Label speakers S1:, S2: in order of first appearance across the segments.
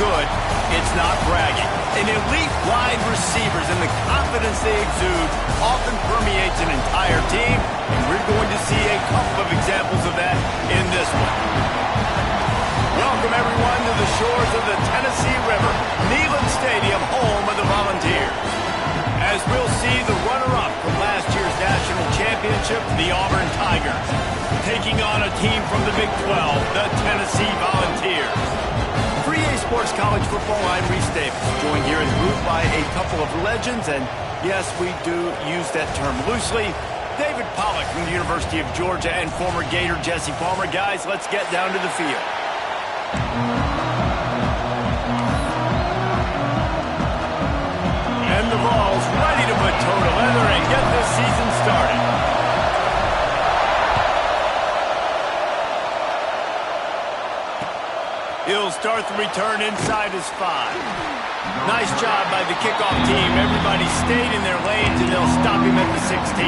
S1: good, it's not bragging. An elite wide receivers and the confidence they exude often permeates an entire team, and we're going to see a couple of examples of that in this one. Welcome, everyone, to the shores of the Tennessee River, Neyland Stadium, home of the Volunteers. As we'll see the runner-up from last year's national championship, the Auburn Tigers, taking on a team from the Big 12, the Tennessee Volunteers. For EA Sports College Football, I'm Reese Davis, joined here in the booth by a couple of legends, and yes, we do use that term loosely. David Pollack from the University of Georgia and former Gator Jesse Palmer. Guys, let's get down to the field. And the ball's ready to put toe to leather and get this season started. He'll start the return inside his 5. Nice job by the kickoff team. Everybody stayed in their lanes, and they'll stop him at the 16.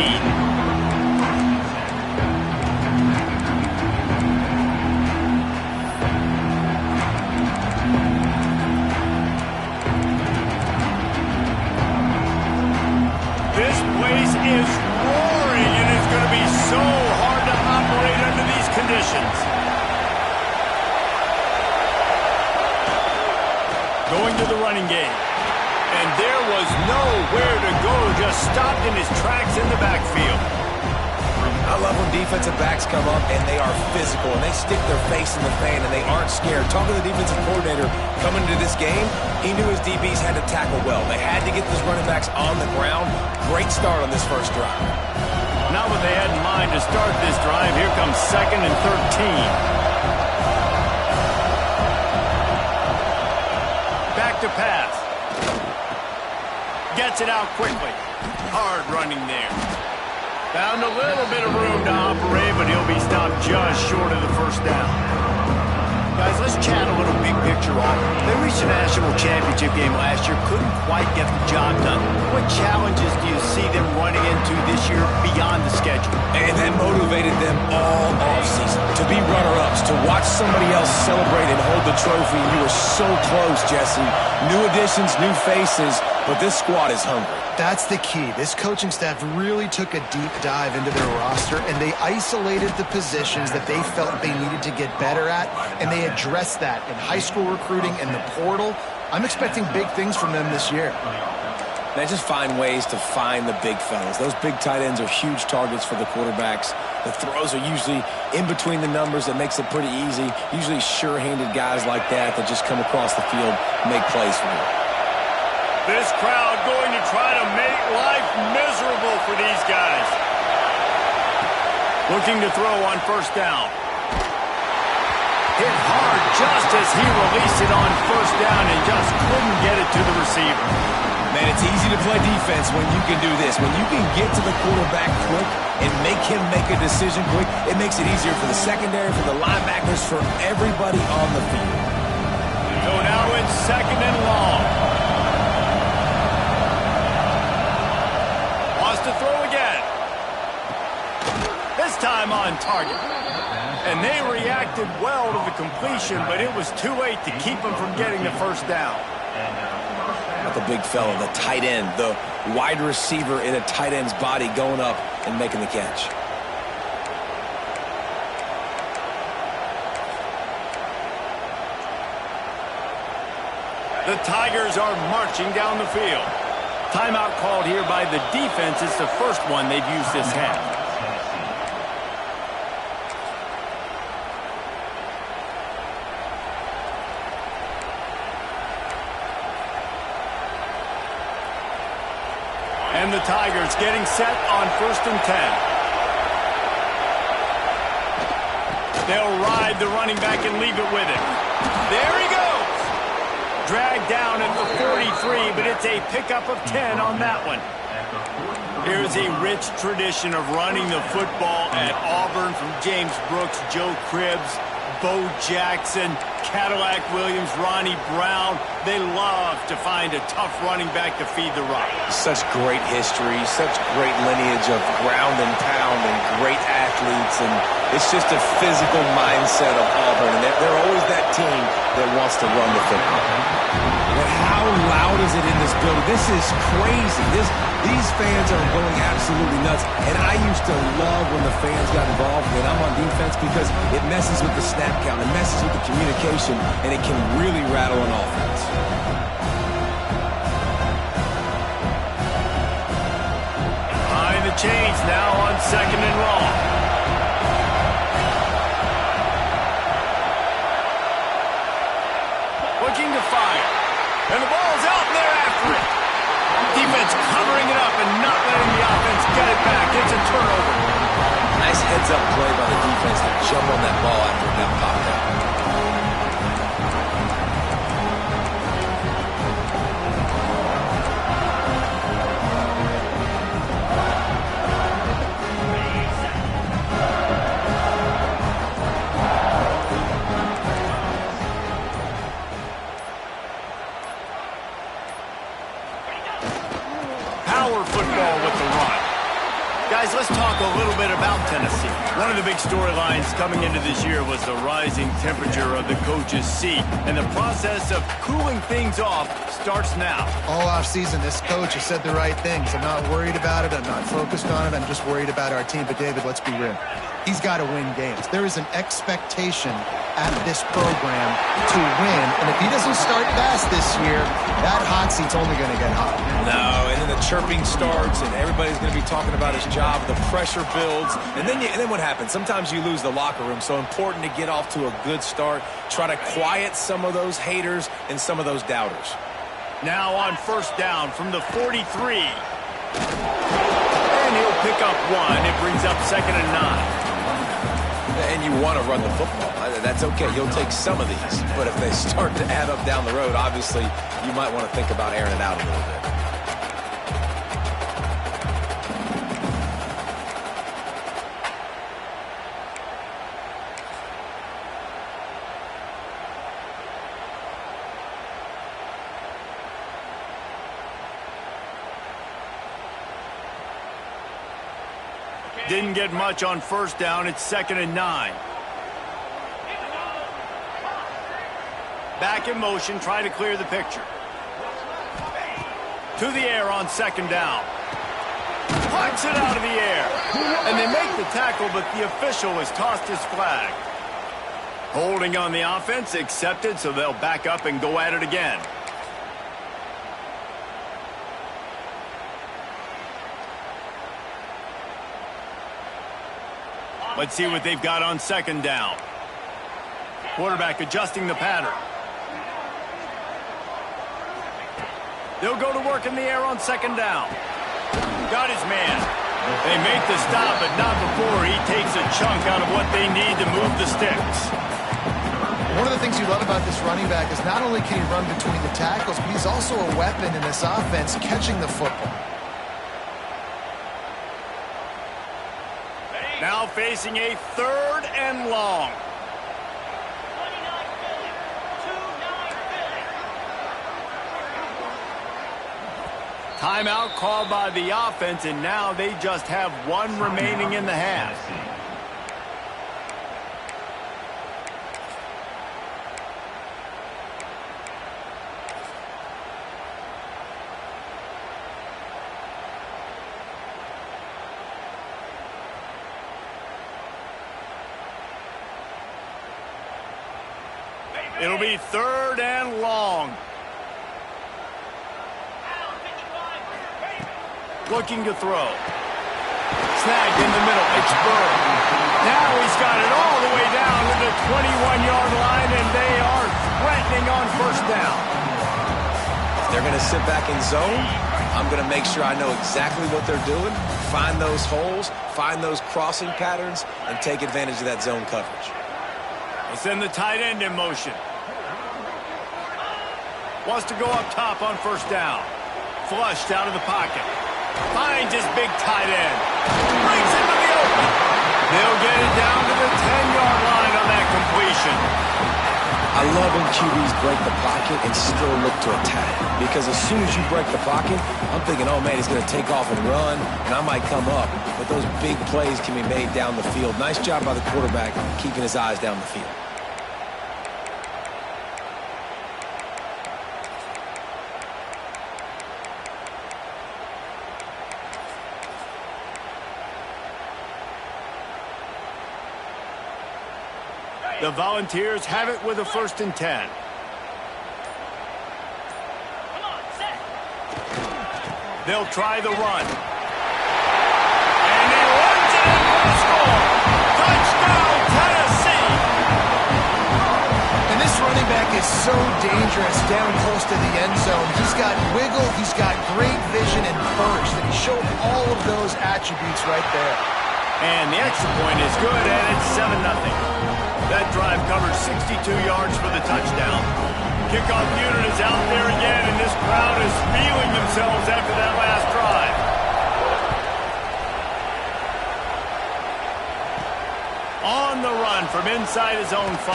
S1: This place is roaring, and it's going to be so hard to operate under these conditions. Going to the running game. And there was nowhere to go, just stopped in his tracks in the backfield.
S2: I love when defensive backs come up and they are physical and they stick their face in the fan and they aren't scared. Talking to the defensive coordinator coming into this game, he knew his DBs had to tackle well. They had to get those running backs on the ground. Great start on this first drive.
S1: Not what they had in mind to start this drive. Here comes 2nd and 13. Back to pass. Gets it out quickly. Hard running there. Found a little bit of room to operate, but he'll be stopped just short of the first down. Guys, let's chat a little big picture off. They reached a national championship game last year, couldn't quite get the job done. What challenges do you see them running into this year beyond the schedule?
S2: And that motivated them all offseason to be runner-ups, to watch somebody else celebrate and hold the trophy. You were so close, Jesse. New additions, new faces, but this squad is hungry.
S3: That's the key. This coaching staff really took a deep dive into their roster, and they isolated the positions that they felt they needed to get better at, and they addressed that in high school recruiting and the portal. I'm expecting big things from them this year.
S2: They just find ways to find the big fellas. Those big tight ends are huge targets for the quarterbacks. The throws are usually in between the numbers. That makes it pretty easy. Usually sure-handed guys like that just come across the field and make plays for you.
S1: This crowd going to try to make life miserable for these guys. Looking to throw on first down. Hit hard just as he released it on first down and just couldn't get it to the receiver.
S2: Man, it's easy to play defense when you can do this. When you can get to the quarterback quick and make him make a decision quick, it makes it easier for the secondary, for the linebackers, for everybody on the field.
S1: So now it's 2nd and long. To throw again. This time on target. And they reacted well to the completion, but it was too late to keep them from getting the first down.
S2: Not the big fella, the tight end, the wide receiver in a tight end's body going up and making the catch.
S1: The Tigers are marching down the field. Timeout called here by the defense. It's the first one they've used this half. And the Tigers getting set on 1st and 10. They'll ride the running back and leave it with him. There he goes. Dragged down at the 43, but it's a pickup of 10 on that one. Here's a rich tradition of running the football at Auburn from James Brooks, Joe Cribbs, Bo Jackson, Cadillac Williams, Ronnie Brown, they love to find a tough running back to feed the rock.
S2: Such great history, such great lineage of ground and pound and great athletes, and it's just a physical mindset of Auburn, and they're always that team that wants to run the football. But how loud is it in this building? This is crazy. These fans are going absolutely nuts, and I used to love when the fans got involved when I'm on defense because it messes with the snap count, it messes with the communication, and it can really rattle an offense.
S1: Behind the chains now on 2nd and long. Looking to fire. And the ball's out there after it. Defense covering it up and not letting the offense get it back. It's a turnover.
S2: Nice heads-up play by the defense to jump on that ball after it got popped out.
S1: Football with the run. Guys, let's talk a little bit about Tennessee. One of the big storylines coming into this year was the rising temperature of the coach's seat, and the process of cooling things off starts now.
S3: All offseason, this coach has said the right things. I'm not worried about it. I'm not focused on it. I'm just worried about our team. But, David, let's be real. He's got to win games. There is an expectation at this program to win, and if he doesn't start fast this year, that hot seat's only going to get hot.
S2: No, and then the chirping starts, and everybody's going to be talking about his job. The pressure builds, and then what happens? Sometimes you lose the locker room, so important to get off to a good start. Try to quiet some of those haters and some of those doubters.
S1: Now on 1st down from the 43. And he'll pick up one. It brings up 2nd and 9.
S2: And you want to run the football. That's okay. You'll take some of these. But if they start to add up down the road, obviously, you might want to think about airing it out a little bit.
S1: Didn't get much on 1st down. It's 2nd and 9. Back in motion, trying to clear the picture. To the air on 2nd down. Punts it out of the air. And they make the tackle, but the official has tossed his flag. Holding on the offense, accepted, so they'll back up and go at it again. Let's see what they've got on 2nd down. Quarterback adjusting the pattern. They'll go to work in the air on 2nd down. Got his man. They make the stop, but not before he takes a chunk out of what they need to move the sticks.
S3: One of the things you love about this running back is not only can he run between the tackles, but he's also a weapon in this offense catching the football.
S1: Now facing a 3rd and long. Timeout called by the offense, and now they just have one remaining in the half. It'll be 3rd and long. Looking to throw. Snagged in the middle. It's Burrow. Now he's got it all the way down to the 21-yard line, and they are threatening on 1st down.
S2: If they're going to sit back in zone, I'm going to make sure I know exactly what they're doing, find those holes, find those crossing patterns, and take advantage of that zone coverage.
S1: We'll send the tight end in motion. Wants to go up top on 1st down. Flushed out of the pocket. Finds his big tight end. Brings him to the open. They'll get it down to the 10-yard line on that completion.
S2: I love when QBs break the pocket and still look to attack. Because as soon as you break the pocket, I'm thinking, oh man, he's going to take off and run, and I might come up. But those big plays can be made down the field. Nice job by the quarterback keeping his eyes down the field.
S1: The Volunteers have it with a 1st and 10. They'll try the run. And he runs it in for a score. Touchdown, Tennessee!
S3: And this running back is so dangerous down close to the end zone. He's got wiggle, he's got great vision and burst, and he showed all of those attributes right there.
S1: And the extra point is good, and it's 7-0. That drive covered 62 yards for the touchdown. Kickoff unit is out there again, and this crowd is feeling themselves after that last drive. On the run from inside his own 5.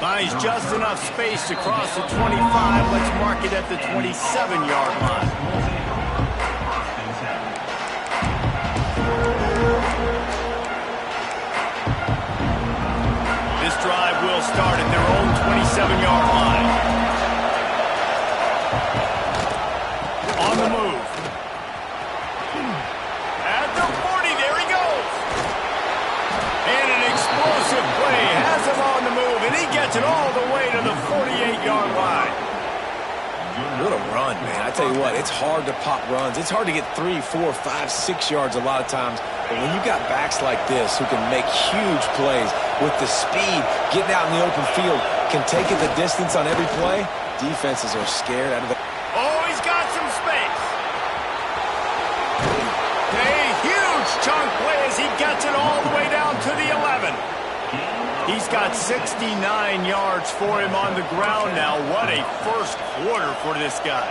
S1: Finds just enough space to cross the 25. Let's mark it at the 27-yard line. This drive will start at their own 27-yard line. On the move. At the 40, there he goes. And an explosive play has him on the move, and he gets it all the way to the 48-yard line.
S2: What a run, man. I tell you what, it's hard to pop runs. It's hard to get 3, 4, 5, 6 yards a lot of times. But when you've got backs like this who can make huge plays with the speed, getting out in the open field, can take it the distance on every play, defenses are scared out of the...
S1: Oh, he's got some space. A huge chunk play as he gets it all the way down to the 11. He's got 69 yards for him on the ground now. What a first quarter for this guy.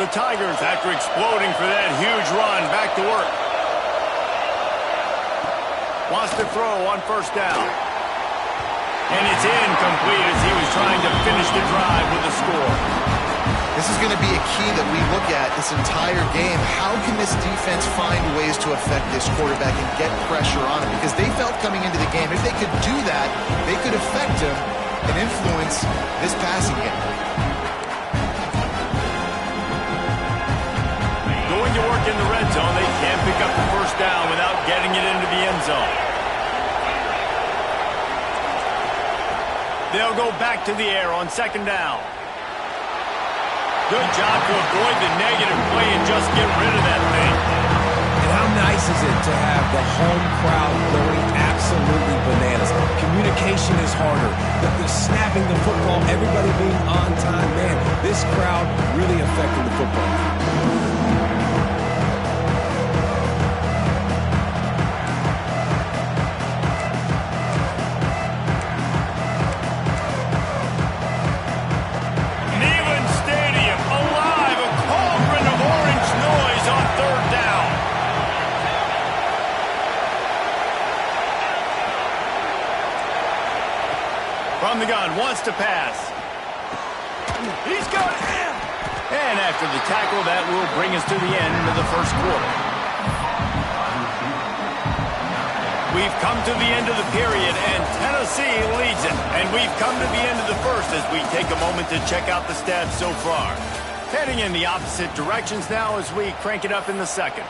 S1: The Tigers, after exploding for that huge run, back to work. Wants to throw on 1st down. And it's incomplete as he was trying to finish the drive with a score.
S3: This is going to be a key that we look at this entire game. How can this defense find ways to affect this quarterback and get pressure on him? Because they felt coming into the game, if they could do that, they could affect him and influence this passing game.
S1: Going to work in the red zone, they can't pick up the 1st down without getting it into the end zone. They'll go back to the air on 2nd down. Good job to avoid the negative play and just get rid of that thing.
S2: And how nice is it to have the home crowd going absolutely bananas? Communication is harder. The snapping the football, everybody being on time. Man, this crowd really affected the football.
S1: From the gun, wants to pass. He's got it. And after the tackle, that will bring us to the end of the 1st quarter. We've come to the end of the period, and Tennessee leads it. And we've come to the end of the 1st as we take a moment to check out the stats so far. Heading in the opposite directions now as we crank it up in the 2nd.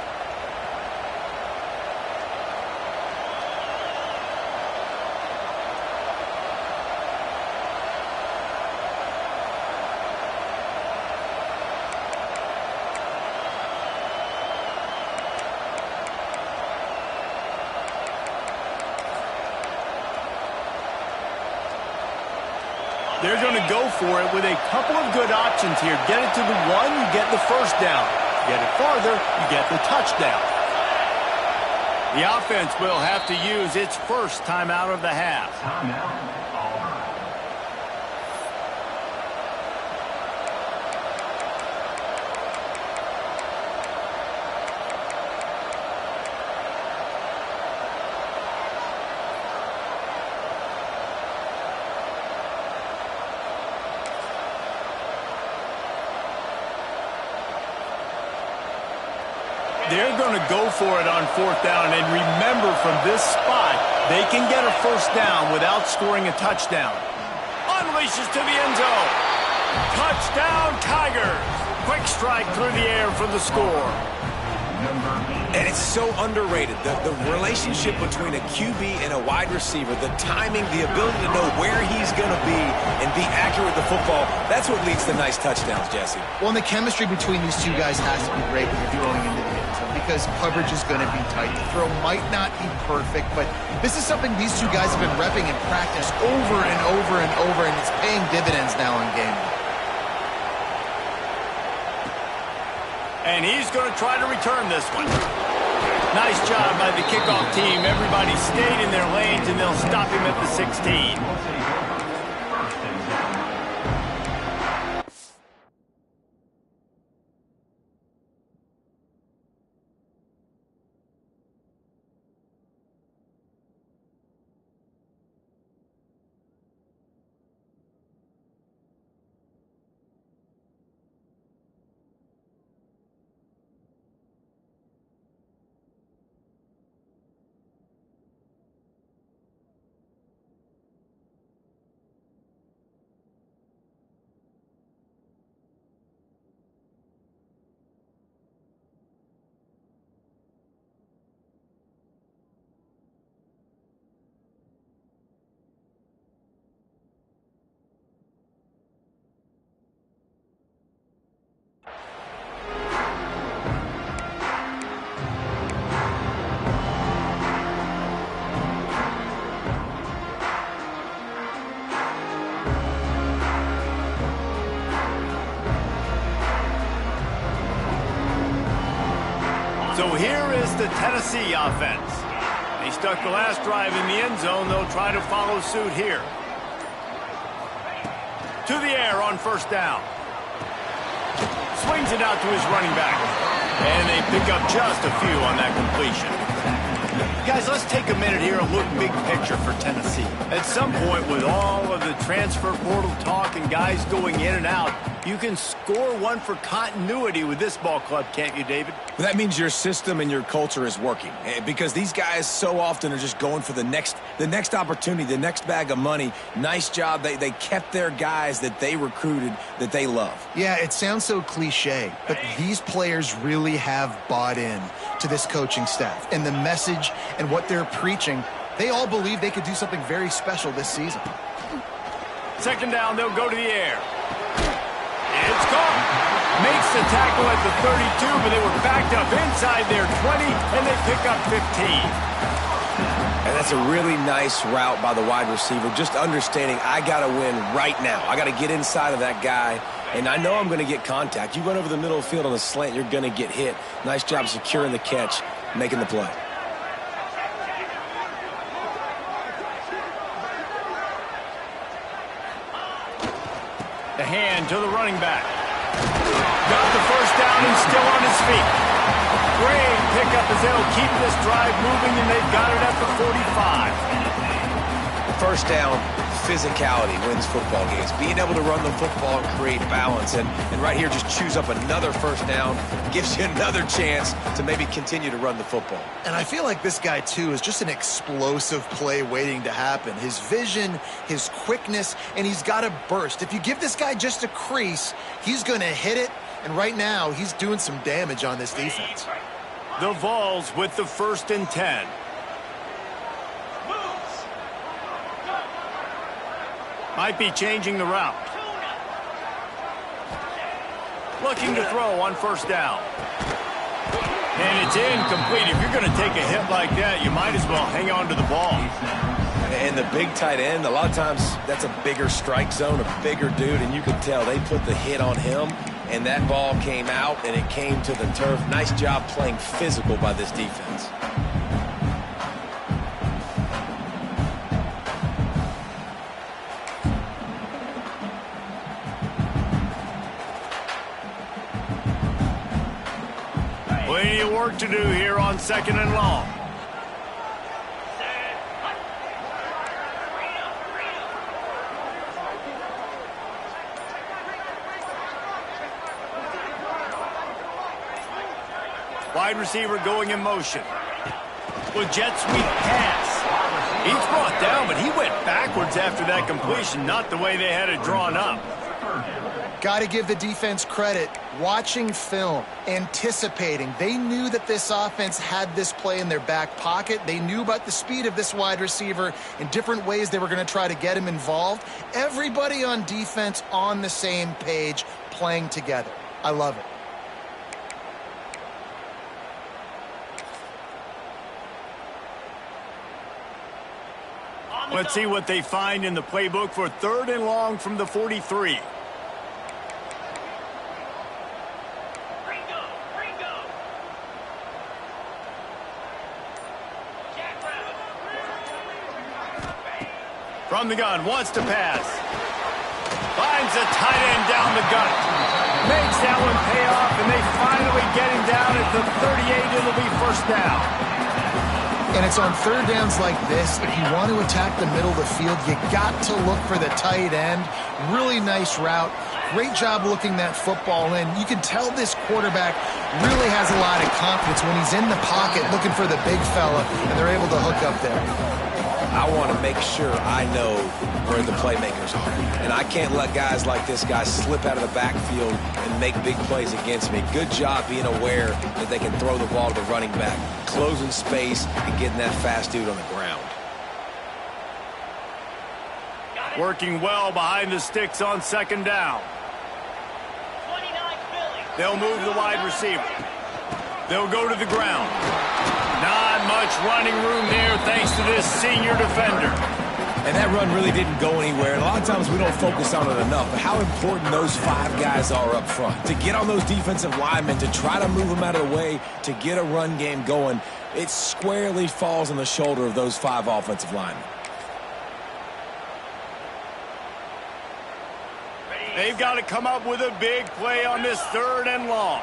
S1: They're going to go for it with a couple of good options here. Get it to the 1, you get the 1st down. Get it farther, you get the touchdown. The offense will have to use its 1st timeout of the half. They're going to go for it on 4th down. And remember, from this spot, they can get a 1st down without scoring a touchdown. Unleashes to the end zone. Touchdown, Tigers. Quick strike through the air for the score.
S2: And it's so underrated, the relationship between a QB and a wide receiver, the timing, the ability to know where he's going to be and be accurate with the football, that's what leads to nice touchdowns, Jesse.
S3: Well, and the chemistry between these two guys has to be great when you're throwing into the end zone because coverage is going to be tight. The throw might not be perfect, but this is something these two guys have been repping in practice over and over and over, and it's paying dividends now in game.
S1: And he's going to try to return this one. Nice job by the kickoff team. Everybody stayed in their lanes, and they'll stop him at the 16. So here is the Tennessee offense. They stuck the last drive in the end zone. They'll try to follow suit here. To the air on 1st down. Swings it out to his running back. And they pick up just a few on that completion. Guys, let's take a minute here and look big picture for Tennessee. At some point, with all of the transfer portal talk and guys going in and out, you can score one for continuity with this ball club, can't you, David?
S2: Well, that means your system and your culture is working because these guys so often are just going for the next opportunity, the next bag of money. Nice job. They kept their guys that they recruited that they love.
S3: Yeah, it sounds so cliche, but these players really have bought in to this coaching staff and the message and what they're preaching. They all believe they could do something very special this season.
S1: 2nd down, they'll go to the air. It's caught. Makes the tackle at the 32, but they were backed up inside their 20, and they pick up 15.
S2: And that's a really nice route by the wide receiver, just understanding I got to win right now. I got to get inside of that guy, and I know I'm going to get contact. You run over the middle of the field on a slant, you're going to get hit. Nice job securing the catch, making the play.
S1: The hand to the running back. Got the 1st down and still on his feet. Great pickup as they'll keep this drive moving, and they've got it at the 45.
S2: 1st down, physicality wins football games. Being able to run the football and create balance. And right here, just choose up another 1st down. Gives you another chance to maybe continue to run the football.
S3: And I feel like this guy, too, is just an explosive play waiting to happen. His vision, his quickness, and he's got a burst. If you give this guy just a crease, he's going to hit it. And right now, he's doing some damage on this defense.
S1: The Vols with the 1st and 10. Might be changing the route. Looking to throw on 1st down. And it's incomplete. If you're going to take a hit like that, you might as well hang on to the ball.
S2: And the big tight end, a lot of times that's a bigger strike zone, a bigger dude, and you could tell they put the hit on him, and that ball came out, and it came to the turf. Nice job playing physical by this defense.
S1: Plenty of work to do here on 2nd and long. wide receiver going in motion. Well, jet sweep pass. He's brought down, but he went backwards after that completion, not the way they had it drawn up.
S3: Got to give the defense credit. Watching film, anticipating. They knew that this offense had this play in their back pocket. They knew about the speed of this wide receiver in different ways they were going to try to get him involved. Everybody on defense on the same page, playing together. I love it.
S1: Let's see what they find in the playbook for 3rd and long from the 43. From the gun, wants to pass. Finds a tight end down the gut. Makes that one pay off, and they finally get him down at the 38. It'll be 1st down.
S3: And it's on 3rd downs like this. If you want to attack the middle of the field, you got to look for the tight end. Really nice route. Great job looking that football in. You can tell this quarterback really has a lot of confidence when he's in the pocket looking for the big fella, and they're able to hook up there.
S2: I want to make sure I know where the playmakers are. And I can't let guys like this guy slip out of the backfield and make big plays against me. Good job being aware that they can throw the ball to the running back, closing space, and getting that fast dude on the ground.
S1: Working well behind the sticks on 2nd down. They'll move the wide receiver. They'll go to the ground. Not much running room there thanks to this senior defender.
S2: And that run really didn't go anywhere. And a lot of times we don't focus on it enough. But how important those 5 guys are up front. To get on those defensive linemen, to try to move them out of the way, to get a run game going, it squarely falls on the shoulder of those 5 offensive linemen.
S1: They've got to come up with a big play on this 3rd and long.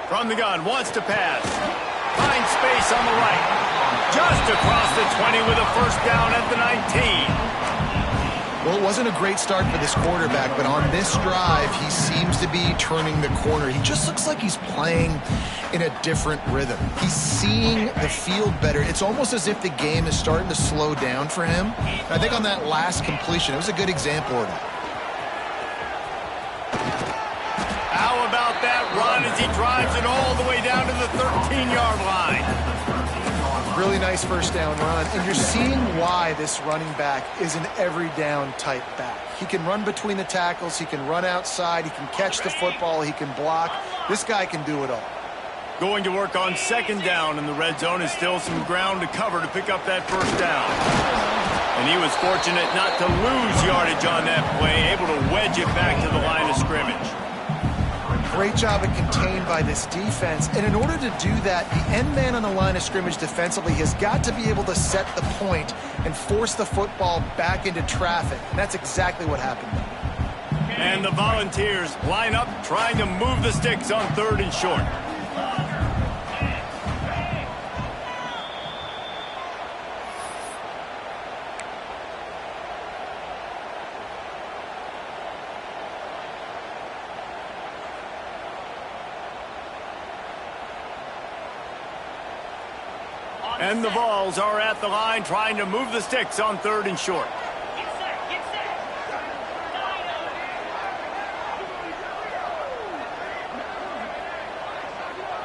S1: From the gun, wants to pass. Finds space on the right. Just across the 20 with a 1st down at the 19.
S3: Well, it wasn't a great start for this quarterback, but on this drive, he seems to be turning the corner. He just looks like he's playing in a different rhythm. He's seeing the field better. It's almost as if the game is starting to slow down for him. And I think on that last completion, it was a good example of that.
S1: How about that run as he drives it all the way down to the 13-yard line?
S3: Really nice 1st down run, and you're seeing why this running back is an every-down type back. He can run between the tackles, he can run outside, he can catch the football, he can block. This guy can do it all.
S1: Going to work on 2nd down in the red zone is still some ground to cover to pick up that 1st down. And he was fortunate not to lose yardage on that play, able to wedge it back to the line of scrimmage.
S3: Great job at contained by this defense. And in order to do that, the end man on the line of scrimmage defensively has got to be able to set the point and force the football back into traffic. And that's exactly what happened.
S1: And the Volunteers line up trying to move the sticks on 3rd and short. And the Vols are at the line trying to move the sticks on 3rd and short.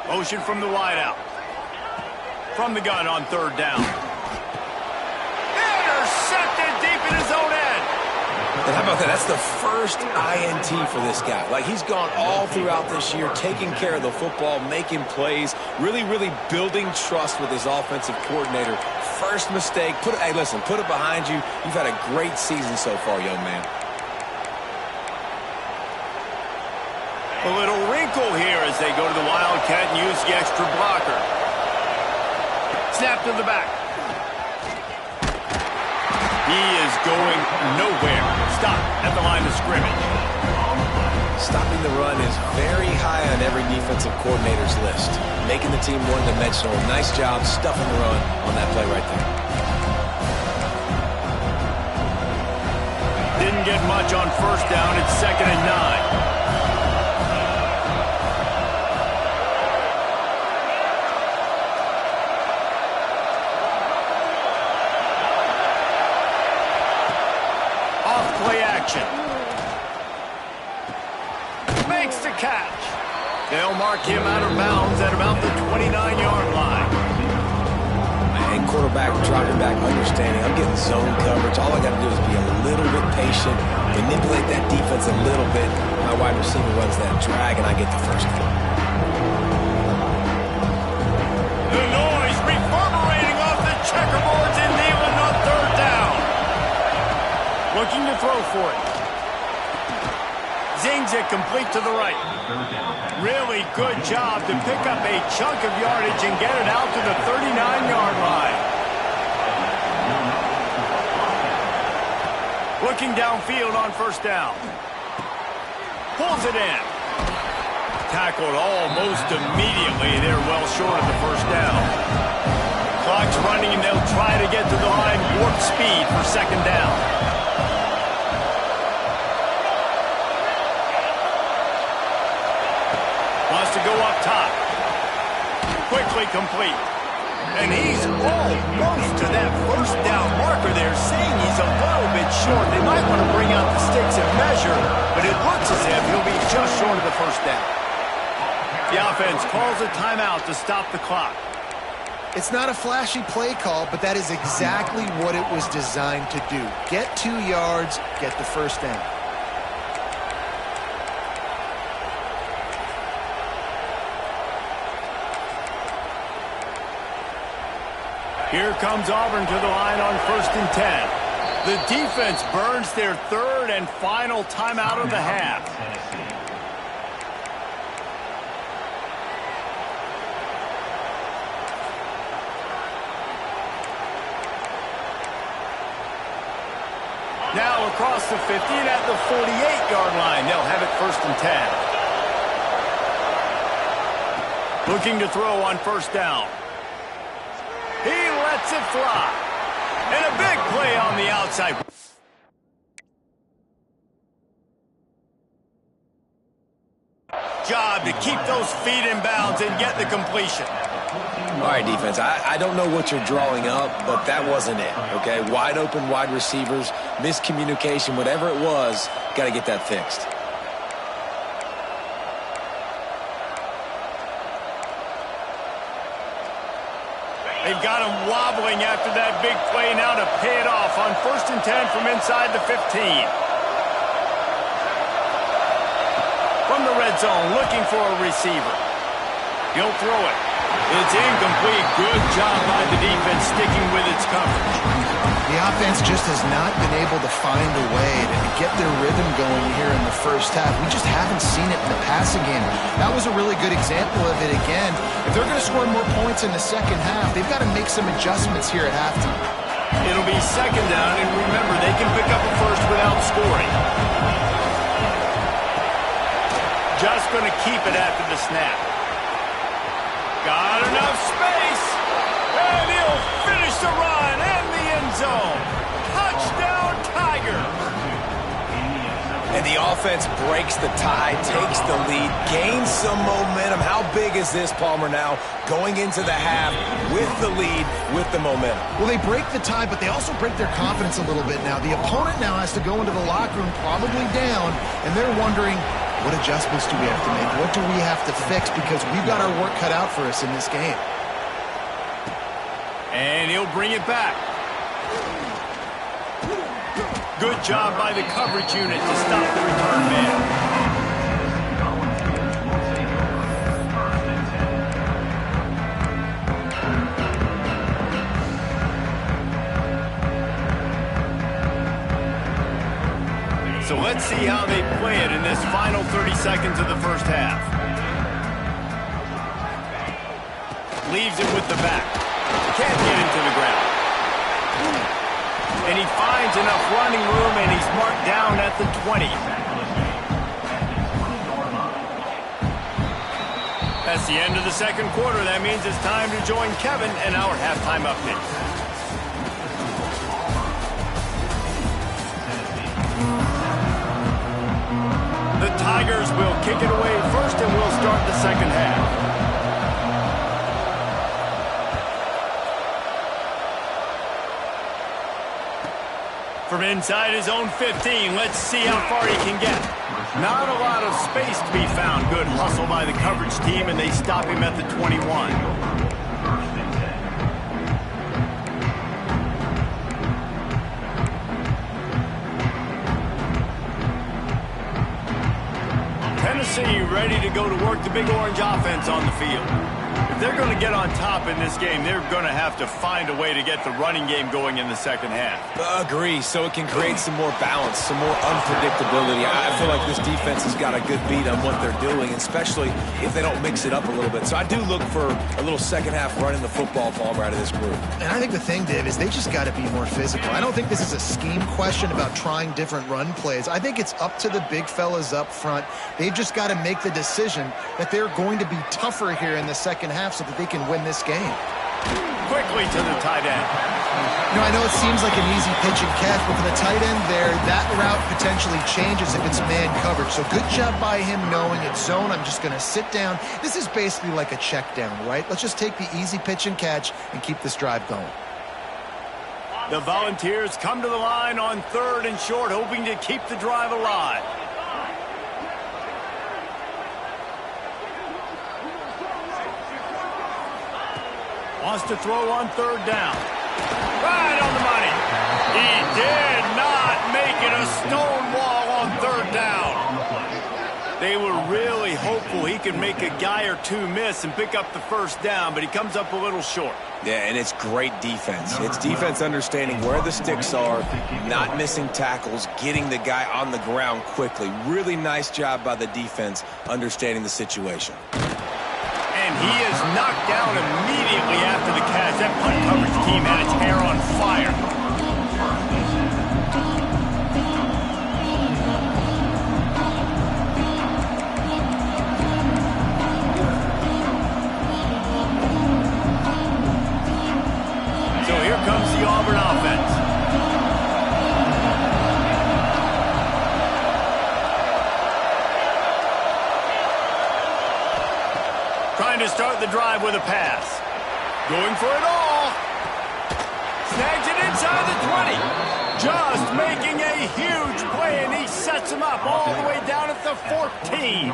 S1: Motion from the wideout. From the gun on 3rd down. Intercepted deep in his own end.
S2: And how about that? That's the first INT for this guy. Like, he's gone all throughout this year, taking care of the football, making plays, really building trust with his offensive coordinator. First mistake. Hey, listen, put it behind you. You've had a great season so far, young man.
S1: A little wrinkle here as they go to the Wildcat and use the extra blocker. Snap to the back. He is going nowhere. Stop at the line of scrimmage.
S2: Stopping the run is very high on every defensive coordinator's list. Making the team one-dimensional. Nice job stuffing the run on that play right there.
S1: Didn't get much on 1st down. It's 2nd and 9. They'll mark him out of bounds at about the 29-yard line.
S2: And quarterback dropping back, understanding I'm getting zone coverage. All I got to do is be a little bit patient, manipulate that defense a little bit. My wide receiver runs that drag, and I get the first down.
S1: The noise reverberating off the checkerboards in Neyland on third down. Looking to throw for it. Zings it complete to the right. Really good job to pick up a chunk of yardage and get it out to the 39-yard line. Looking downfield on first down. Pulls it in. Tackled almost immediately. They're well short of the first down. Clock's running and they'll try to get to the line warp speed for second down. Wants to go up top. Quickly complete. And he's almost to that first down marker there, saying he's a little bit short. They might want to bring out the sticks and measure, but it looks as if he'll be just short of the first down. The offense calls a timeout to stop the clock.
S3: It's not a flashy play call, but that is exactly what it was designed to do. Get 2 yards, get the first down.
S1: Here comes Auburn to the line on 1st and 10. The defense burns their third and final timeout of the half. Now across the 50 and at the 48-yard line. They'll have it 1st and 10. Looking to throw on first down. He lets it fly. And a big play on the outside. Job to keep those feet in bounds and get the completion.
S2: All right, defense, I don't know what you're drawing up, but that wasn't it, okay? Wide open wide receivers, miscommunication, whatever it was, got to get that fixed.
S1: They've got him wobbling after that big play now to pay it off on 1st and 10 from inside the 15. From the red zone, looking for a receiver. He'll throw it. It's incomplete. Good job by the defense sticking with its coverage.
S3: The offense just has not been able to find a way to get their rhythm going here in the first half. We just haven't seen it in the passing game. That was a really good example of it again. If they're going to score more points in the second half, they've got to make some adjustments here at halftime.
S1: It'll be second down, and remember, they can pick up a first without scoring. Just going to keep it after the snap. Got enough space, and he'll finish the run and the end zone. Touchdown, Tigers!
S2: And the offense breaks the tie, takes the lead, gains some momentum. How big is this, Palmer, now? Going into the half with the lead, with the momentum.
S3: Well, they break the tie, but they also break their confidence a little bit now. The opponent now has to go into the locker room probably down, and they're wondering, what adjustments do we have to make? What do we have to fix? Because we've got our work cut out for us in this game.
S1: And he'll bring it back. Good job by the coverage unit to stop the return man. So let's see how they play it in this final 30 seconds of the first half. Leaves it with the back. Can't get him to the ground. And he finds enough running room, and he's marked down at the 20. That's the end of the second quarter. That means it's time to join Kevin in our halftime update. The Tigers will kick it away first, and we'll start the second half. From inside his own 15, let's see how far he can get. Not a lot of space to be found. Good hustle by the coverage team, and they stop him at the 21. Tennessee ready to go to work the Big Orange offense on the field. If they're going to get on top in this game, they're going to have to find a way to get the running game going in the second half.
S2: Agree, so it can create some more balance, some more unpredictability. I feel like this defense has got a good beat on what they're doing, especially if they don't mix it up a little bit. So I do look for a little second half running the football Palmer out of this group.
S3: And I think the thing, Dave, is they just got to be more physical. I don't think this is a scheme question about trying different run plays. I think it's up to the big fellas up front. They've just got to make the decision that they're going to be tougher here in the second half so that they can win this game.
S1: Quickly to the tight end.
S3: You know, I know it seems like an easy pitch and catch, but for the tight end there, that route potentially changes if it's man coverage. So good job by him knowing it's zone. I'm just going to sit down. This is basically like a check down, right? Let's just take the easy pitch and catch and keep this drive going.
S1: The Volunteers come to the line on 3rd and short, hoping to keep the drive alive. Wants to throw on 3rd down. Right on the money. He did not make it a stone wall on 3rd down. They were really hopeful he could make a guy or two miss and pick up the first down, but he comes up a little short.
S2: Yeah, and it's great defense. It's defense understanding where the sticks are, not missing tackles, getting the guy on the ground quickly. Really nice job by the defense understanding the situation.
S1: And he is knocked down immediately after the catch. That punt coverage team had its hair on fire. So here comes the Auburn offense. Trying to start the drive with a pass. Going for it all. Snags it inside the 20. Just making a huge play, and he sets him up all the way down at the 14.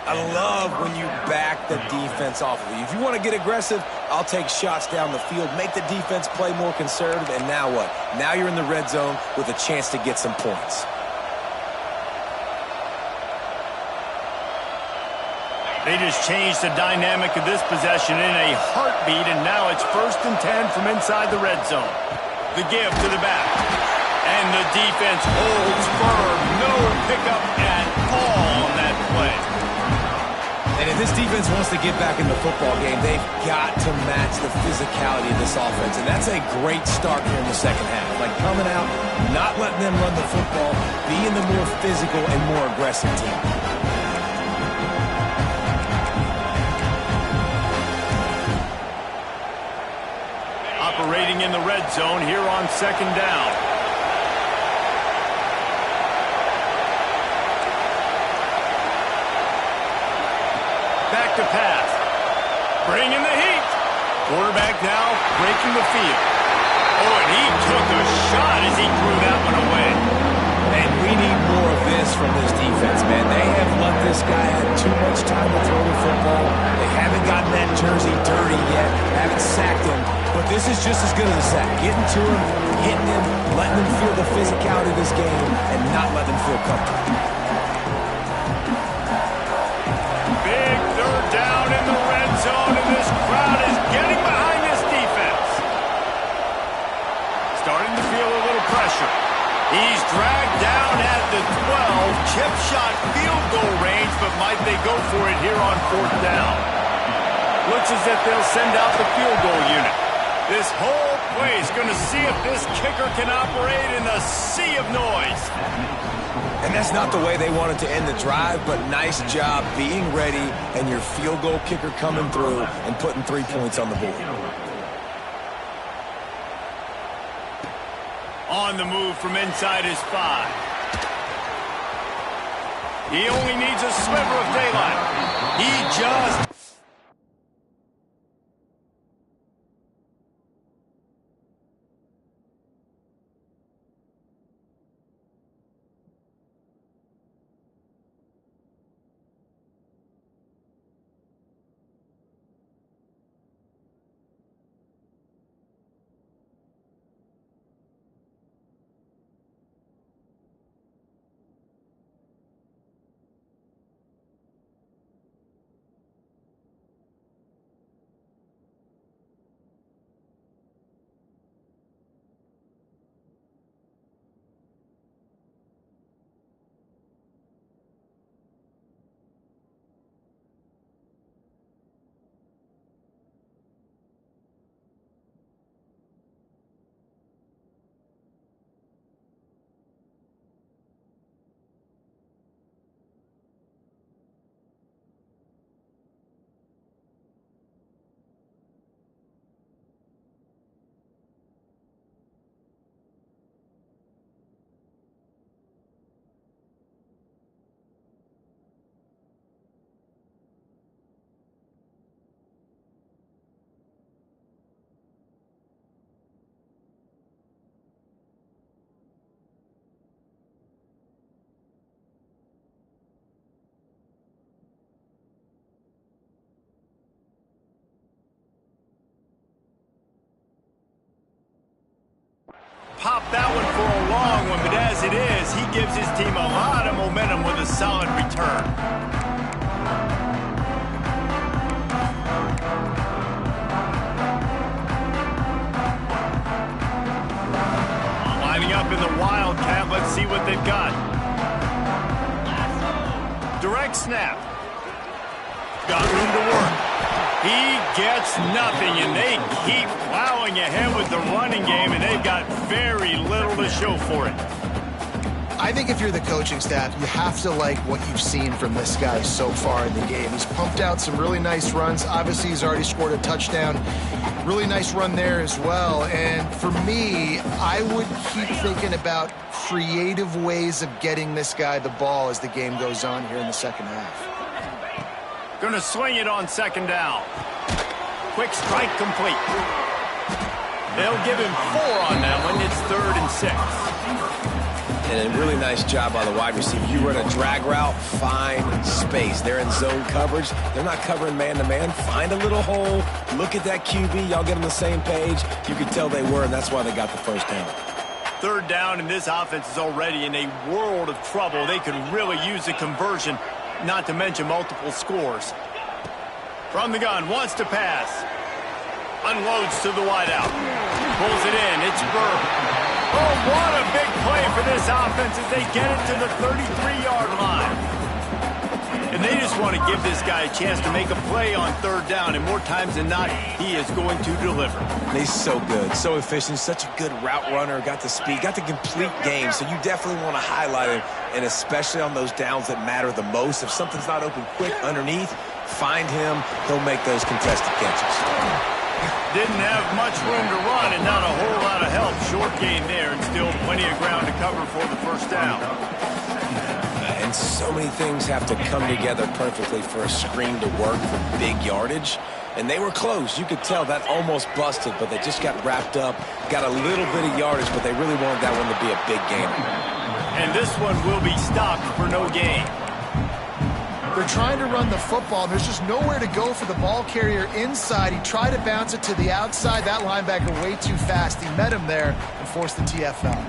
S2: I love when you back the defense off of you. If you want to get aggressive, I'll take shots down the field, make the defense play more conservative, and now what? Now you're in the red zone with a chance to get some points.
S1: They just changed the dynamic of this possession in a heartbeat, and now it's 1st and 10 from inside the red zone. The give to the back. And the defense holds firm. No pickup at all on that play.
S2: And if this defense wants to get back in the football game, they've got to match the physicality of this offense. And that's a great start here in the second half. Like coming out, not letting them run the football, being the more physical and more aggressive team.
S1: Operating in the red zone here on 2nd down. Back to pass. Bringing the heat. Quarterback now breaking the field. Oh, and he took a shot as he threw that one away.
S2: And we need more of this from this defense, man. They have let this guy have too much time to throw the football. They haven't gotten that jersey dirty yet, haven't sacked him. But this is just as good as a sack. Getting to him, hitting him, letting him feel the physicality of this game, and not letting him feel comfortable.
S1: Big 3rd down in the red zone, and this crowd is getting behind this defense. Starting to feel a little pressure. He's dragged down at the 12. Chip shot field goal range, but might they go for it here on 4th down? Looks as if they'll send out the field goal unit. This whole play is going to see if this kicker can operate in a sea of noise.
S2: And that's not the way they wanted to end the drive, but nice job being ready and your field goal kicker coming through and putting 3 points on the board.
S1: On the move from inside his 5. He only needs a sliver of daylight. He just... that one for a long one, but as it is, he gives his team a lot of momentum with a solid return. Lining up in the Wildcat, let's see what they've got. Direct snap. Got room to work. He gets nothing, and they keep plowing ahead with the running game, and they've got very little to show for it.
S3: I think if you're the coaching staff, you have to like what you've seen from this guy so far in the game. He's pumped out some really nice runs. Obviously, he's already scored a touchdown. Really nice run there as well. And for me, I would keep thinking about creative ways of getting this guy the ball as the game goes on here in the second half.
S1: Going to swing it on second down. Quick strike complete. They'll give him 4 on that one. It's 3rd and 6.
S2: And a really nice job by the wide receiver. You run a drag route, find space. They're in zone coverage. They're not covering man-to-man. Find a little hole. Look at that QB. Y'all get on the same page. You could tell they were, and that's why they got the first down.
S1: 3rd down, and this offense is already in a world of trouble. They could really use a conversion, not to mention multiple scores. From the gun, wants to pass. Unloads to the wideout. Pulls it in. It's Burr. Oh, what a big play for this offense as they get it to the 33-yard line. And they just want to give this guy a chance to make a play on 3rd down, and more times than not, he is going to deliver.
S2: He's so good, so efficient, such a good route runner, got the speed, got the complete game, so you definitely want to highlight him, and especially on those downs that matter the most. If something's not open quick underneath, find him, he'll make those contested catches.
S1: Didn't have much room to run and not a whole lot of help. Short gain there and still plenty of ground to cover for the first down.
S2: And so many things have to come together perfectly for a screen to work for big yardage. And they were close. You could tell that almost busted, but they just got wrapped up, got a little bit of yardage, but they really wanted that one to be a big gain.
S1: And this one will be stopped for no gain.
S3: They're trying to run the football, and there's just nowhere to go for the ball carrier inside. He tried to bounce it to the outside. That linebacker way too fast. He met him there and forced the TFL.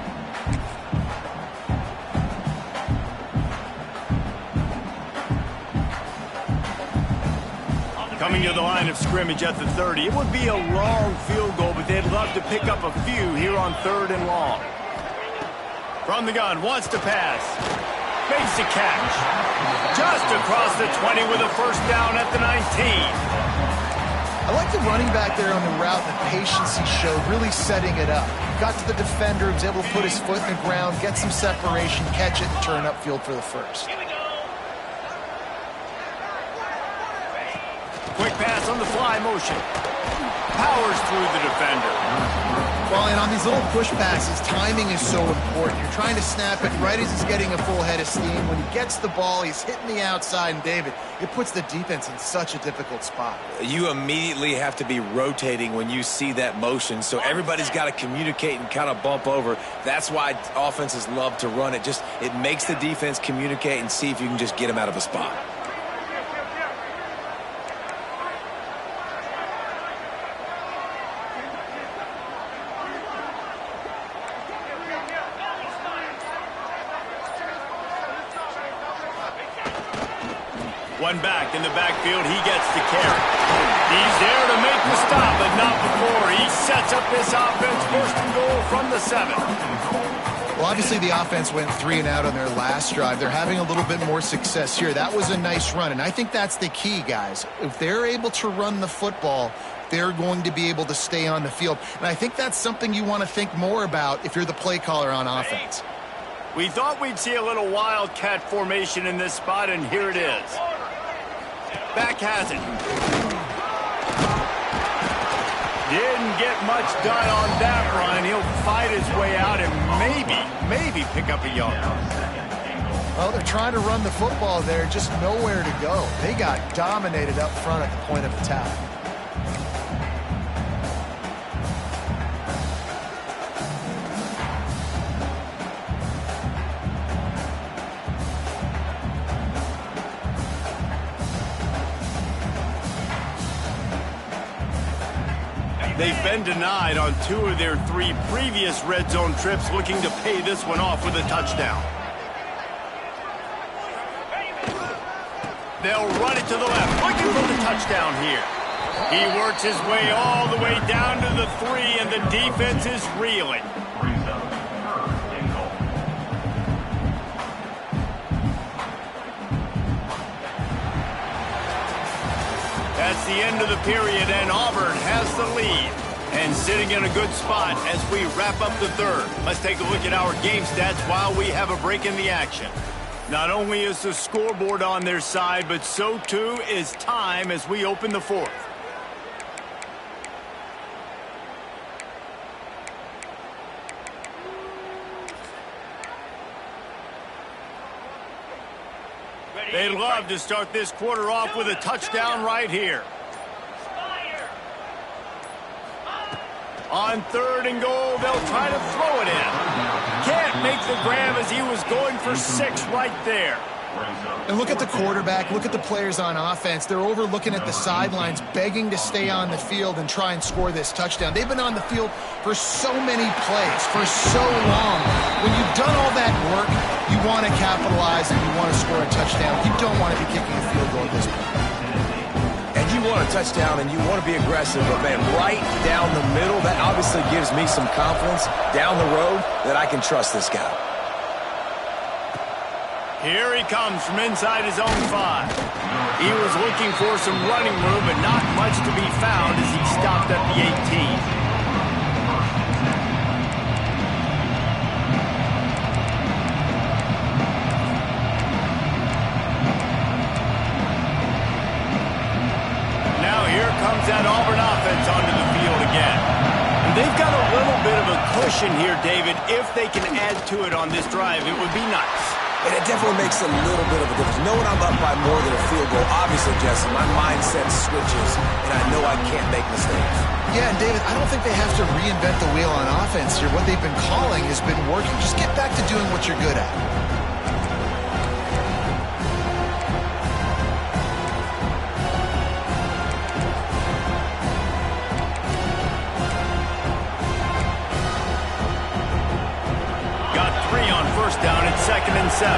S1: Coming to the line of scrimmage at the 30. It would be a long field goal, but they'd love to pick up a few here on 3rd and long. From the gun, wants to pass. Makes the catch. Just across the 20 with a first down at the 19.
S3: I like the running back there on the route, the patience he showed, really setting it up. Got to the defender, was able to put his foot in the ground, get some separation, catch it, and turn upfield for the first.
S1: Quick pass on the fly motion. Powers through the defender.
S3: Well, and on these little push passes, timing is so important. You're trying to snap it right as he's getting a full head of steam. When he gets the ball, he's hitting the outside, and David, it puts the defense in such a difficult spot.
S2: You immediately have to be rotating when you see that motion, so everybody's got to communicate and kind of bump over. That's why offenses love to run it. It makes the defense communicate and see if you can just get them out of a spot.
S1: One back in the backfield, he gets the carry. He's there to make the stop, but not before. He sets up this offense, 1st and goal from the 7.
S3: Well, obviously the offense went 3 and out on their last drive. They're having a little bit more success here. That was a nice run, and I think that's the key, guys. If they're able to run the football, they're going to be able to stay on the field. And I think that's something you want to think more about if you're the play caller on offense.
S1: We thought we'd see a little wildcat formation in this spot, and here it is. Back has it. Didn't get much done on that run. He'll fight his way out and maybe pick up a yard.
S3: Well, they're trying to run the football there, just nowhere to go. They got dominated up front at the point of attack.
S1: They've been denied on 2 of their 3 previous red zone trips, looking to pay this one off with a touchdown. They'll run it to the left, looking for the touchdown here. He works his way all the way down to the 3, and the defense is reeling. That's the end of the period, and Auburn has the lead. And sitting in a good spot as we wrap up the 3rd. Let's take a look at our game stats while we have a break in the action. Not only is the scoreboard on their side, but so too is time as we open the 4th. They'd love to start this quarter off with a touchdown right here. On 3rd and goal, they'll try to throw it in. Can't make the grab as he was going for 6 right there.
S3: And look at the quarterback, look at the players on offense. They're overlooking at the sidelines, begging to stay on the field and try and score this touchdown. They've been on the field for so many plays, for so long. When you've done all that work, you want to capitalize and you want to score a touchdown. You don't want to be kicking a field goal at this point.
S2: And you want a touchdown and you want to be aggressive, but man, right down the middle, that obviously gives me some confidence down the road that I can trust this guy.
S1: Here he comes from inside his own 5. He was looking for some running room, but not much to be found as he stopped at the 18. Comes that Auburn offense onto the field again. And they've got a little bit of a cushion here, David. If they can add to it on this drive, it would be nice.
S2: And it definitely makes a little bit of a difference. Knowing I'm up by more than a field goal, obviously, Jesse, my mindset switches, and I know I can't make mistakes.
S3: Yeah, and David, I don't think they have to reinvent the wheel on offense here. What they've been calling has been working. Just get back to doing what you're good at.
S1: Down at 2nd and 7.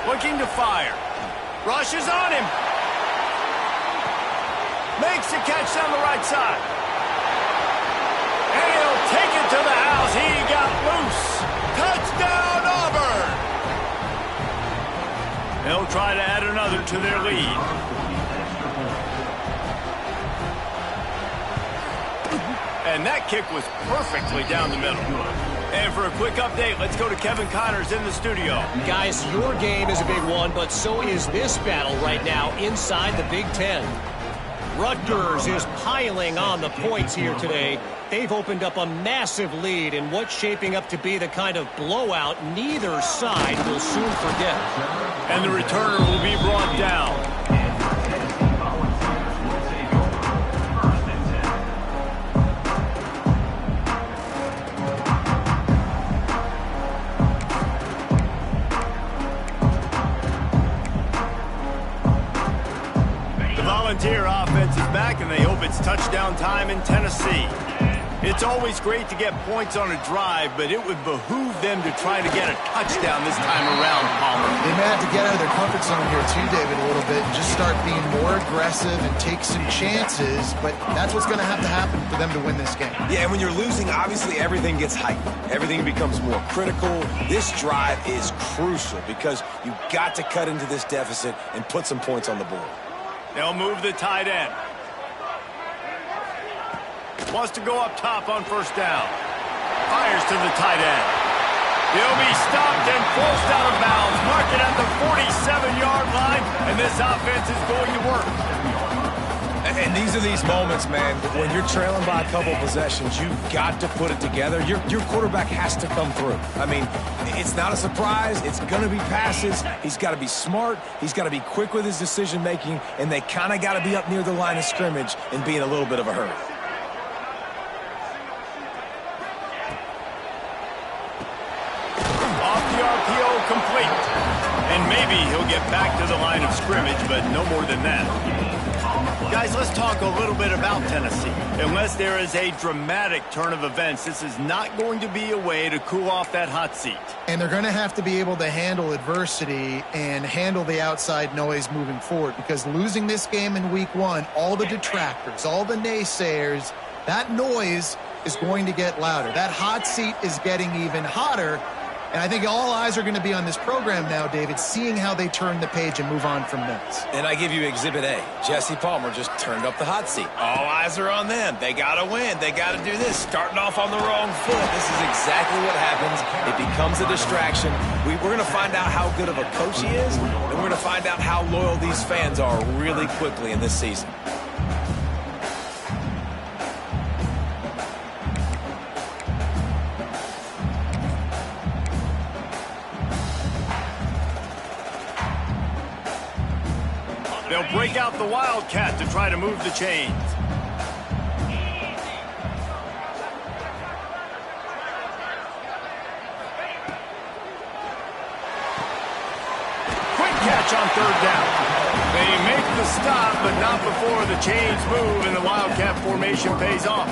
S1: Looking to fire. Rushes on him. Makes the catch down the right side. And he'll take it to the house. He got loose. Touchdown, Auburn! They'll try to add another to their lead. And that kick was perfectly down the middle. And for a quick update, let's go to Kevin Connors in the studio.
S4: Guys, your game is a big one, but so is this battle right now inside the Big Ten. Rutgers is piling on the points here today. They've opened up a massive lead in what's shaping up to be the kind of blowout neither side will soon forget.
S1: And the returner will be brought down. The Volunteer offense is back, and they hope it's touchdown time in Tennessee. It's always great to get points on a drive, but it would behoove them to try to get a touchdown this time around, Palmer.
S3: They may have to get out of their comfort zone here too, David, a little bit, and just start being more aggressive and take some chances, but that's what's going to have to happen for them to win this game.
S2: Yeah, and when you're losing, obviously everything gets heightened. Everything becomes more critical. This drive is crucial because you've got to cut into this deficit and put some points on the board.
S1: They'll move the tight end. Wants to go up top on 1st down. Fires to the tight end. He'll be stopped and forced out of bounds. Mark it at the 47-yard line, and this offense is going to work.
S2: And these are these moments, man, when you're trailing by a couple possessions, you've got to put it together. Your quarterback has to come through. I mean, it's not a surprise. It's going to be passes. He's got to be smart. He's got to be quick with his decision-making, and they kind of got to be up near the line of scrimmage and be in a little bit of a hurry.
S1: Off the RPO, complete. And maybe he'll get back to the line of scrimmage, but no more than that. Guys, let's talk a little bit about Tennessee. Unless there is a dramatic turn of events, this is not going to be a way to cool off that hot seat.
S3: And they're going to have to be able to handle adversity and handle the outside noise moving forward, because losing this game in week 1, all the detractors, all the naysayers, that noise is going to get louder. That hot seat is getting even hotter. And I think all eyes are going to be on this program now, David, seeing how they turn the page and move on from this.
S2: And I give you Exhibit A. Jesse Palmer just turned up the hot seat. All eyes are on them. They got to win. They got to do this. Starting off on the wrong foot. This is exactly what happens. It becomes a distraction. We're going to find out how good of a coach he is, and we're going to find out how loyal these fans are really quickly in this season.
S1: They'll break out the Wildcat to try to move the chains. Quick catch on 3rd down. They make the stop, but not before the chains move and the Wildcat formation pays off.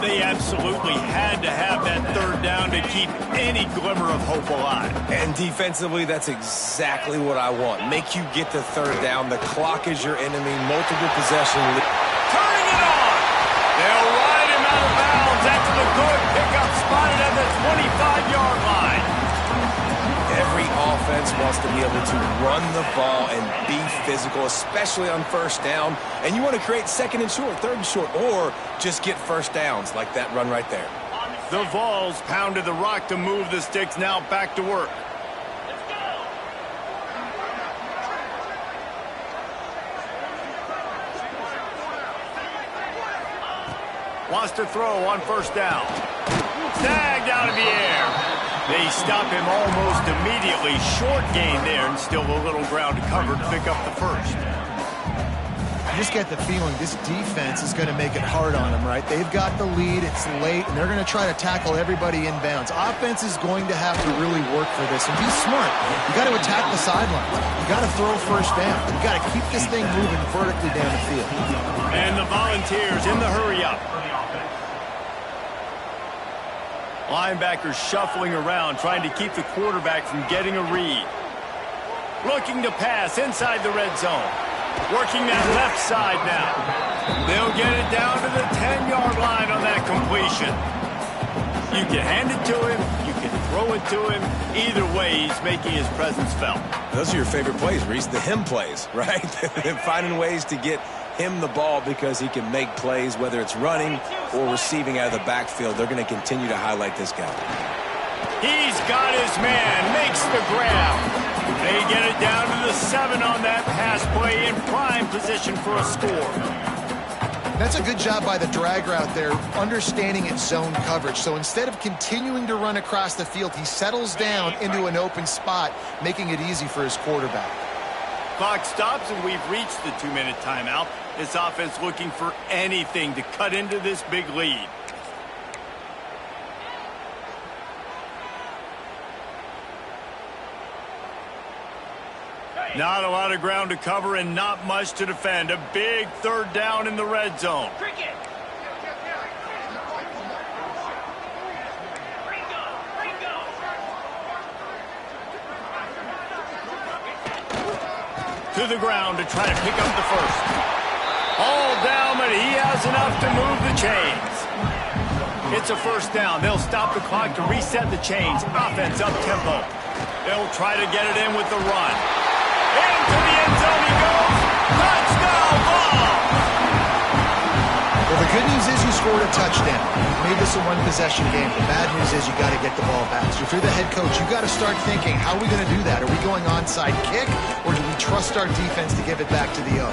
S1: They absolutely had to have that 3rd down to keep any glimmer of hope alive.
S2: And defensively, that's exactly what I want. Make you get the 3rd down. The clock is your enemy. Multiple possession.
S1: Turning it on. They'll ride him out of bounds after the good pickup spotted at the 25-yard line.
S2: Every offense wants to be able to run the ball and be physical, especially on 1st down. And you want to create 2nd and short, 3rd and short, or just get 1st downs like that run right there.
S1: The Vols pounded the rock to move the sticks, now back to work. Wants to throw on 1st down. Snagged out of the air. They stop him almost immediately. Short gain there, and still a little ground to cover to pick up the 1st.
S3: I just get the feeling this defense is going to make it hard on them, right? They've got the lead, it's late, and they're going to try to tackle everybody inbounds. Offense is going to have to really work for this and be smart. You got to attack the sidelines. You got to throw 1st down. You got to keep this thing moving vertically down the field.
S1: And the Volunteers in the hurry-up. Linebackers shuffling around, trying to keep the quarterback from getting a read. Looking to pass inside the red zone. Working that left side now. They'll get it down to the 10-yard line on that completion. You can hand it to him. You can throw it to him. Either way, he's making his presence felt.
S2: Those are your favorite plays, Reese, the him plays, right? Finding ways to get him the ball because he can make plays, whether it's running or receiving out of the backfield. They're going to continue to highlight this guy.
S1: He's got his man, makes the grab. They get it down to the 7 on that pass play in prime position for a score.
S3: That's a good job by the drag route there, understanding its zone coverage. So instead of continuing to run across the field, he settles down into an open spot, making it easy for his quarterback.
S1: Clock stops, and we've reached the 2-minute timeout. This offense looking for anything to cut into this big lead. Not a lot of ground to cover and not much to defend. A big 3rd down in the red zone. To the ground to try to pick up the 1st. All down, but he has enough to move the chains. It's a 1st down. They'll stop the clock to reset the chains. Offense up tempo. They'll try to get it in with the run. Into the end zone he goes. Touchdown ball.
S3: Well, the good news is you scored a touchdown. You made this a 1-possession game. The bad news is you got to get the ball back. So if you're the head coach, you got to start thinking, how are we going to do that? Are we going onside kick, or do we trust our defense to give it back to the O?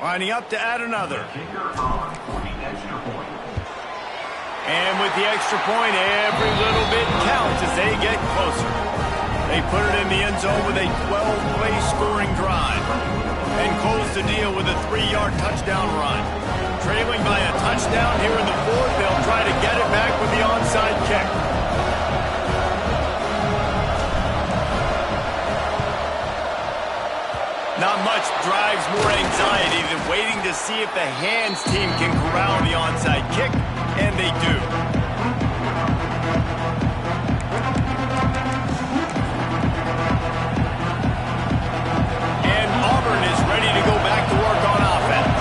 S1: Lining up to add another. And with the extra point, every little bit counts as they get closer. They put it in the end zone with a 12-play scoring drive and close the deal with a 3-yard touchdown run. Trailing by a touchdown here in the fourth, they'll try to get it back with the onside kick. Not much drives more anxiety than waiting to see if the hands team can corral the onside kick, and they do. And Auburn is ready to go back to work on offense.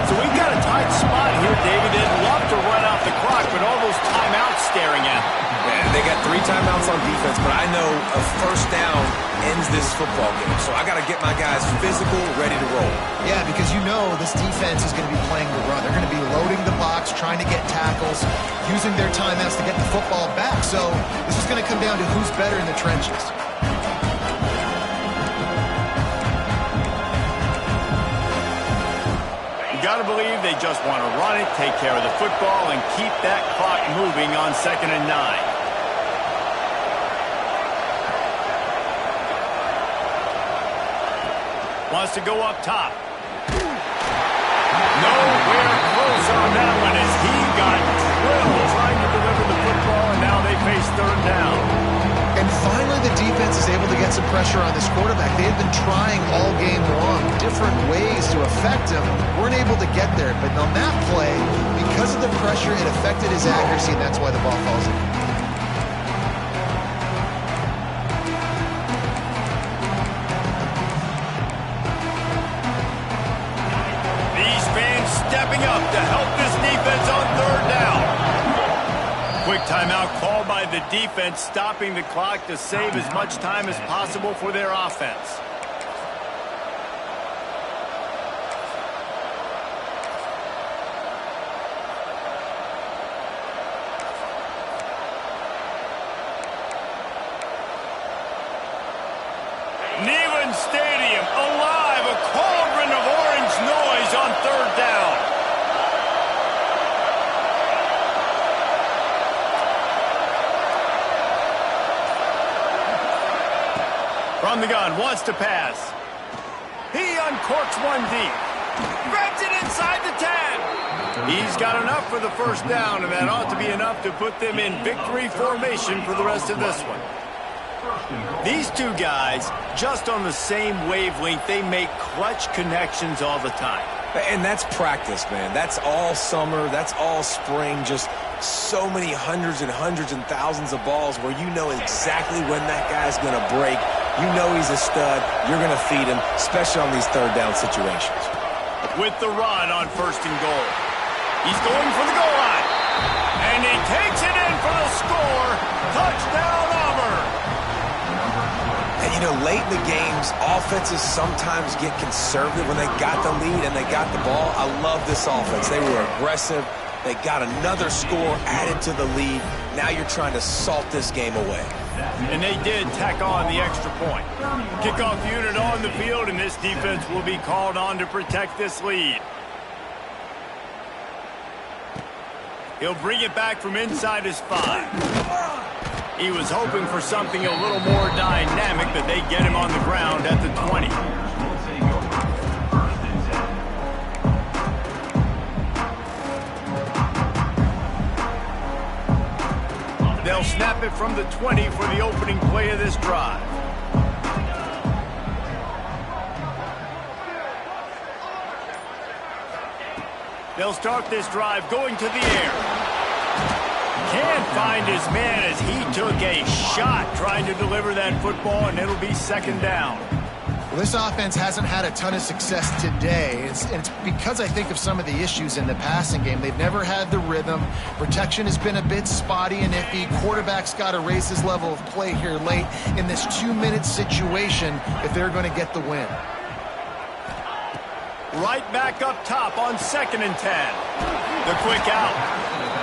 S1: So we've got a tight spot here, David. They'd love to run out the clock, but all those timeouts staring at them.
S2: Man, they got 3 timeouts on defense, but I know a first down ends this football game. So I got to get my guys physical, ready to roll.
S3: Yeah, because you know this defense is going to be playing the run. They're going to be loading the box, trying to get tackles, using their timeouts to get the football back. So this is going to come down to who's better in the trenches.
S1: You got to believe they just want to run it, take care of the football, and keep that clock moving on 2nd and 9. Wants to go up top. Nowhere close on that one as he got drilled trying to deliver the football, and now they face 3rd down.
S3: And finally the defense is able to get some pressure on this quarterback. They had been trying all game long, different ways to affect him. Weren't able to get there, but on that play, because of the pressure, it affected his accuracy, and that's why the ball falls in.
S1: Stepping up to help this defense on 3rd down. Quick timeout called by the defense, stopping the clock to save as much time as possible for their offense. Neyland Stadium alive, a cauldron of orange noise on 3rd down. From the gun, wants to pass. He uncorks one deep. Grabs it inside the 10. He's got enough for the first down, and that ought to be enough to put them in victory formation for the rest of this one. These two guys, just on the same wavelength, they make clutch connections all the time.
S2: And that's practice, man. That's all summer. That's all spring. Just so many hundreds and thousands of balls where you know exactly when that guy's going to break. You know he's a stud. You're going to feed him, especially on these 3rd down situations.
S1: With the run on 1st and goal. He's going for the goal line. And he takes it in for the score. Touchdown, Auburn.
S2: And, you know, late in the games, offenses sometimes get conservative when they got the lead and they got the ball. I love this offense. They were aggressive. They got another score added to the lead. Now you're trying to salt this game away.
S1: And they did tack on the extra point. Kickoff unit on the field, and this defense will be called on to protect this lead. He'll bring it back from inside his 5. He was hoping for something a little more dynamic, but they get him on the ground at the 20. They'll snap it from the 20 for the opening play of this drive. They'll start this drive going to the air. Can't find his man as he took a shot trying to deliver that football, and it'll be 2nd down.
S3: Well, this offense hasn't had a ton of success today. It's because I think of some of the issues in the passing game. They've never had the rhythm. Protection has been a bit spotty and iffy. Quarterback's got to raise his level of play here late in this 2-minute situation if they're going to get the win.
S1: Right back up top on 2nd and 10. The quick out.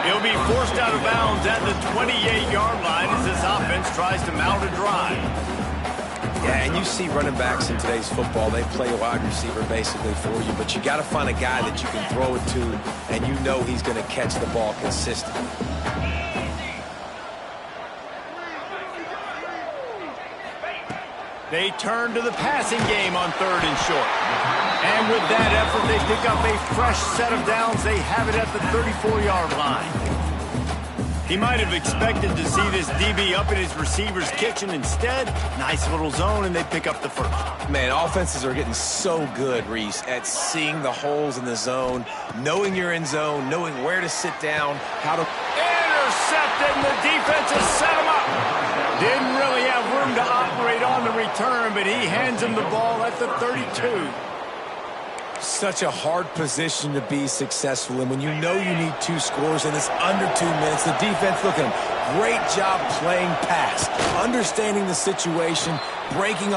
S1: He'll be forced out of bounds at the 28-yard line as this offense tries to mount a drive.
S2: Yeah, and you see running backs in today's football, they play a wide receiver basically for you, but you got to find a guy that you can throw it to, and you know he's going to catch the ball consistently.
S1: They turn to the passing game on 3rd and short. And with that effort, they pick up a fresh set of downs. They have it at the 34-yard line. He might have expected to see this DB up in his receiver's kitchen. Instead, nice little zone, and they pick up the first.
S2: Man, offenses are getting so good, Reese, at seeing the holes in the zone, knowing you're in zone, knowing where to sit down, how to...
S1: Intercepted, and the defense has set him up. Didn't really have room to operate on the return, but he hands him the ball at the 32.
S2: Such a hard position to be successful in when you know you need 2 scores and it's under 2 minutes. The defense, look at him. Great job playing pass, understanding the situation, breaking on